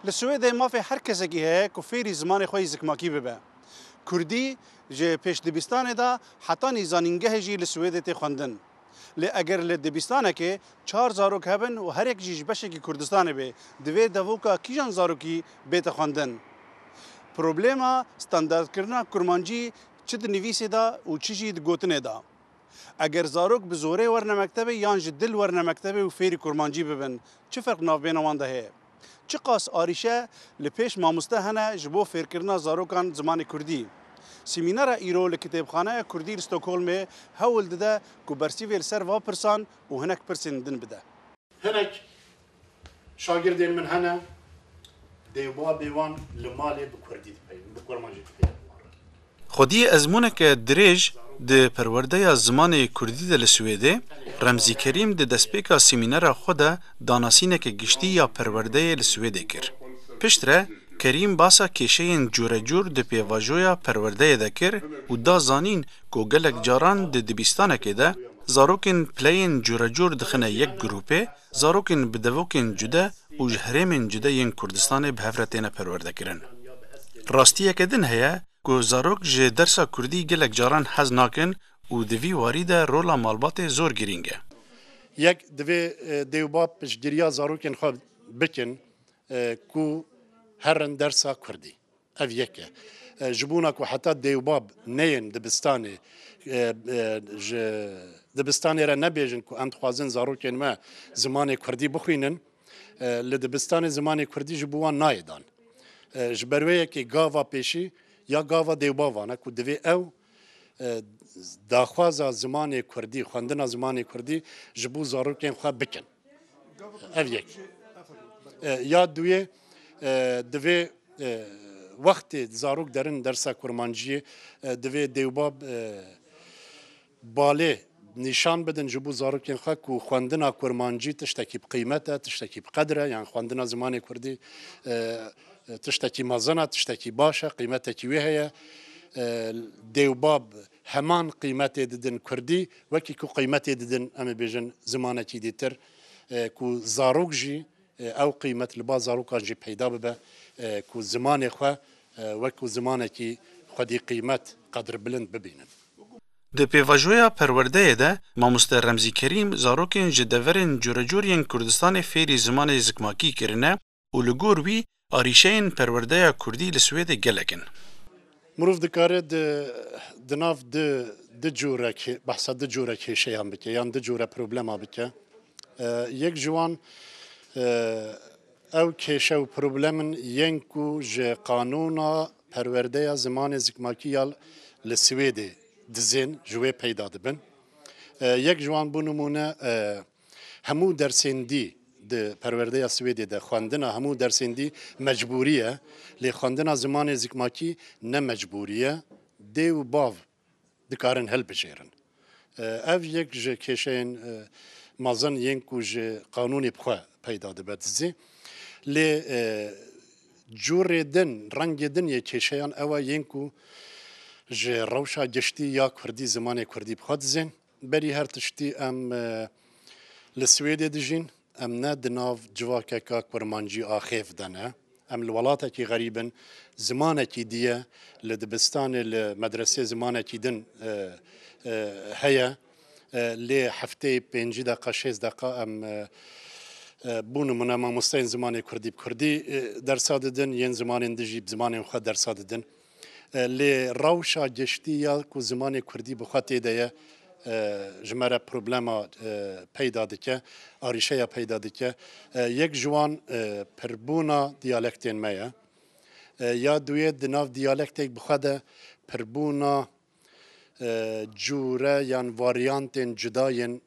لسويد ما في هر کسی هي كفيري زمان خوي زكماكي ببه كردي جه پیش دبستان دا حتی نزانینگه جی لسويد تی خواندن لی اگر لدبستانه که 4 زاروک هبن و هر یک جیش بشه که کردستانه به دوی دووکا کیجان زاروکی بیت خواندن پروبلیما ستاندارد کردن کرمانجی چه نویسی دا و چه جی گوتنه دا اگر زاروک به زوره ورنه مکتبه یان جدل ورنه مکتبه و فیری کرمانجی ببن چه فرق ناف بین وان ده چه قاس آریشه لپیش ماموسته هنه جبو فیر کردن زاروکان زمان کردی سیمینار ایرو لکتابخانه کردی استکهلم هول داده که برسیوی سر و پرسان و هنک پرسیندن بده. هنک شاگردین من هنه دیوبا بیوان لمالی بکردی بکرمانجی پی. خودی ازمونه که دریج د پرورده زمان کردی دل سویده رمزی کریم د دسپیکا سیمینار خود داناسینه که گشتی یا پرورده لسویده کر. پشتره کریم باسا کشین جوره جور د پیواجویا پرورده دکر و دا زانین که گلک جاران د دبیستانه که ده زاروکن پلین جوره جور دخنه یک گروپه زاروکن بدوکن جده و جهرمن جده ین کردستان به هفرتین پرورده کرن. راستیه که دن هیا که زاروک جه درسا کردی گلک جاران حز ناکن و دوی وارید رولا مالبات زور گرینگه. یک دوی دیوباب پشگیریا زاروکن خواب بکن که هرن درسا کردی. اف یکه. جبونا که حتی دیوباب نین دبستانی دبستانی را نبیجن که اند خوازن زاروکن ما زمان کردی بخوینن لدبستان زمان کردی جبوان نایدان. جبرویه که گاوا پیشی یا گاوا دیوباوانه که دوی او داخوازا زمان کردی خواندن زمان کردی جبو زاروکن خواه بکن. اف یک. یا دوی دوی وقت زاروک درن درس کرمانجی دوی دیوباب باله نشان بدن جبو زاروکین خواه که خواندنا کرمانجی تشتکی بقیمته تشتکی بقدره یعنی خواندنا زمان کردی تشتکی مزنه تشتکی باشه قیمته کیوی هیا دیوباب همان قیمت ددن کردی وکی که قیمت ددن اما بیجن زمانه کی دیتر که زاروک جی او قیمت لبا زاروکان جی پیدا ببه که زمان خواه وکو زمانه کی خودی قیمت قدر بلند ببینن. د پیواژویا پرورده ده ماموسته رمزی کریم زاروکین جدورن جورجورین کردستان فیری زمان زکماکی کرنه و لگور وی آریشین پرورده کردی لسوید گلکن. مروف دکاره دناف د جوره که بحثا د جوره که شیان بکه یان د جوره پروبلما بکه یک جوان او کشه و پروبلمن ینکو ج قانونا پرورده زمان زکماکی لسویده دزین جوه پیدا دبن یک جوان بونمونه همو درسندی د پرورده سویدی ده خواندنا همو درسندی مجبوریه لی خواندنا زمان زکماکی نه مجبوریه دیو باو دکارن هل بجیرن اف یک ج کشین مازن ینکو ج قانونی بخوا پیدا دبد زی لی جور دن رنگ دن یک کشیان اوا ینکو ج روشا گشتی یا کردی زمان کردی بخواد زین بری هر تشتی ام لسویدی دجین ام نه دناف جواکه که کرمانجی آخیف دنه ام الولاته کی غریبن زمانه کی دیه لدبستان المدرسه زمانه کی دن هيا لی هفته 5 دقیقه 6 دقیقه ام بونو منا ما مستین زمان کردی بکردی درس دادن ین زمان دجی زمان خود درس دادن لی روشا گشتی یا کو زمان کردی بخاطر دیه جمره پروبلما پیدا دکه آریشه پیدا دکه یک جوان پربونا دیالکتین مایه یا دوی دناف دیالکتیک بخواده پربونا جوره یان واریانتین جداین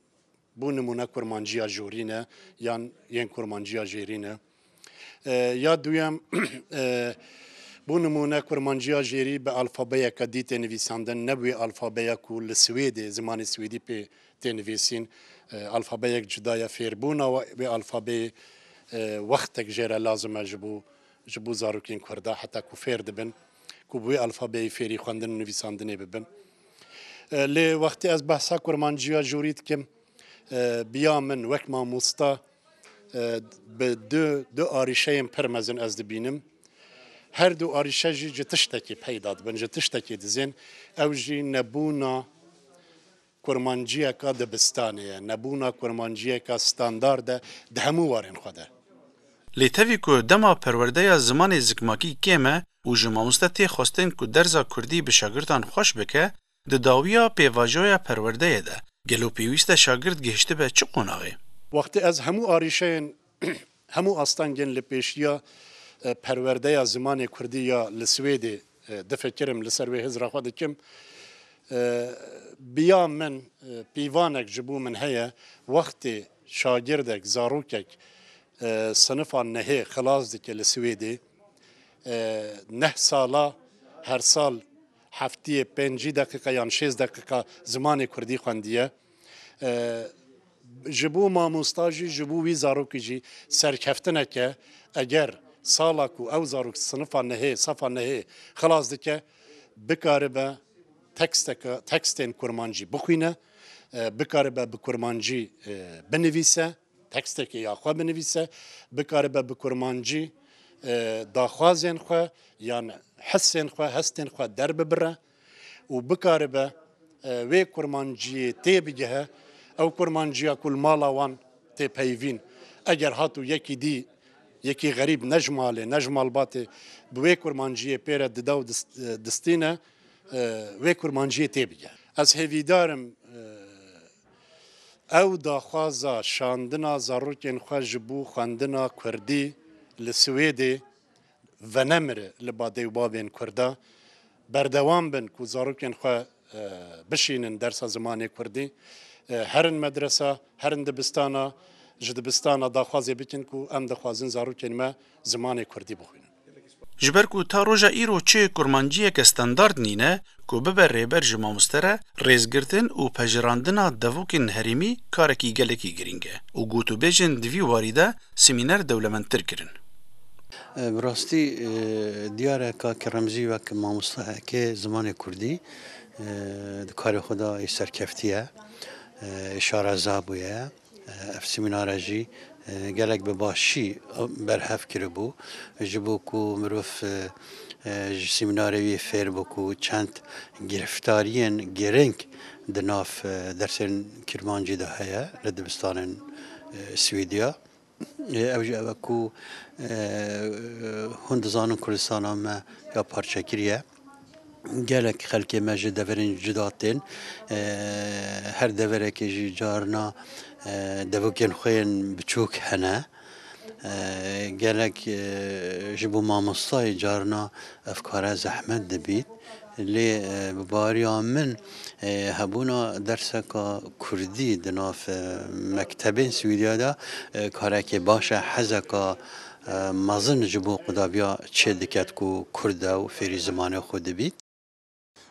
بونمونه کرمانجیا جورینه یان ین کرمانجیا جیرینه یا دویم بونمونه کرمانجیا جیری به الفابیا کدی تنویساندن نبوی الفابیا کول سویدی زمان سویدی پی تنویسین الفابیا جدایا فیربونا و به الفابی وقت جره لازمه جبو زاروکین کرده حتی کو فیر دبن کو بوی الفابی فیری خواندن نویساندنی ببن لی وقتی از بحثا کرمانجیا جورید کم بیا من وک ماموستا به دو آریشه پرمزن از دبینم هر دو آریشه جی تشتکی پیدا دبن جی تشتکی دزین او جی نبونا کرمانجیه که دبستانه نبونا کرمانجیه که ستاندارده ده همو وارن خوده لیتوی که دما پرورده زمان زکماکی کمه و جماموسته تی خواستن که درزا کردی به شاگردان خوش بکه ده داویا پیواجویا پرورده ده گلو پیویست شاگرد گهشته به چه قناغه؟ وقتی از همو آریشین همو آستانگن لپیشیا پرورده زمان کردی یا لسویدی دفکرم لسروی هزرا خود کم بیا من پیوانک جبو من هیا وقتی شاگردک زاروکک صنفان نهی خلاص دکه لسویدی نه سالا هر سال هفته 5 دقیقه یا 6 دقیقه زمان کردی خواندیه جبو ماموستاجی جبو وی زاروکی جی سرکفتنه که اگر سالاکو او زاروک صنفان نهی صفان نهی خلاص دکه بکاره به تکستین کرمانجی بخوینه بکاره به کرمانجی بنویسه تکست که یا خواه بنویسه بکاره به کرمانجی داخوازین خواه یا حسین خواه هستین خواه در ببره و بکاره به وی کرمانجی تی بگه او کرمانجی کل مالا وان تی پیوین اگر هاتو یکی غریب نجمال باته بوی کرمانجی پیره دداو دستینه وی کرمانجی تی بگه از هیویدارم او داخوازا شاندنا زاروکین خواه جبو خواندنا کردی لسویدی و نمره لباده و بابین کرده بردوام بن که زاروکین خواه بشینن درس زمانی کردی هرن مدرسه هرن دبستانا جدبستانا داخوازی بکن که ام داخوازن زاروکین ما زمانی کردی بخوینن جبر کو تا روژا ایرو چه کرمانجیه که استاندارد نینه کو ببر ریبر جمامستره ریزگرتن و پجراندنا دووکن هریمی کارکی گلکی گرینگه و گوتو بیجن دوی واریده سمینر دولمنتر کرن. براستی دیاره که رمزی و که ماموسته که زمان کردی کار خدا سرکفتیه اشاره زابویه اف سمیناره جی گلک به باشی برهف کرده بو جبو کو مروف سمیناروی فیر بو کو چند گرفتارین گرنگ دناف درسن کرمانجی ده هیا لدبستان سویدیا اوجه کو هند زانون کردستان هم یا پارچکریه گلک خلک مجد دورین جداتین هر دوره که جارنا دوکن خوین بچوک هنه گلک جبو ماموستای جارنا افکار زحمت دبید لی بباریا من هبونا درسکا کردی دناف مکتبین سویدیا دا کارک باشه حزکا مازن جبو قدابیا چه دکت کو کرده و فری زمان خود بید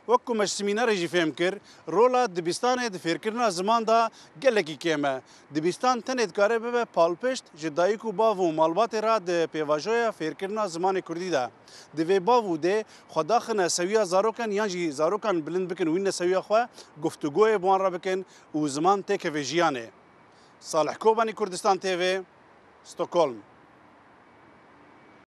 وەکو مەش سمینارێکی فێم کرد ڕۆڵا دبیستانê di fêrkirina ziman da gelekî kêm e. Dibîstan tenê dikare bibe palpişt ji dayîk û bav û malbatê ra di pêvajoya fêrkirina zimanê Kurdî de. Di vê bav û dê xwe daxine sewiya zarokan yan jî zarokan bilind bikin wîne sewiya xwe guftûgoyê bi wan re bikin û ziman têkeve jiyanê. Salih Kobanî Kurdistan TV, Stockholm.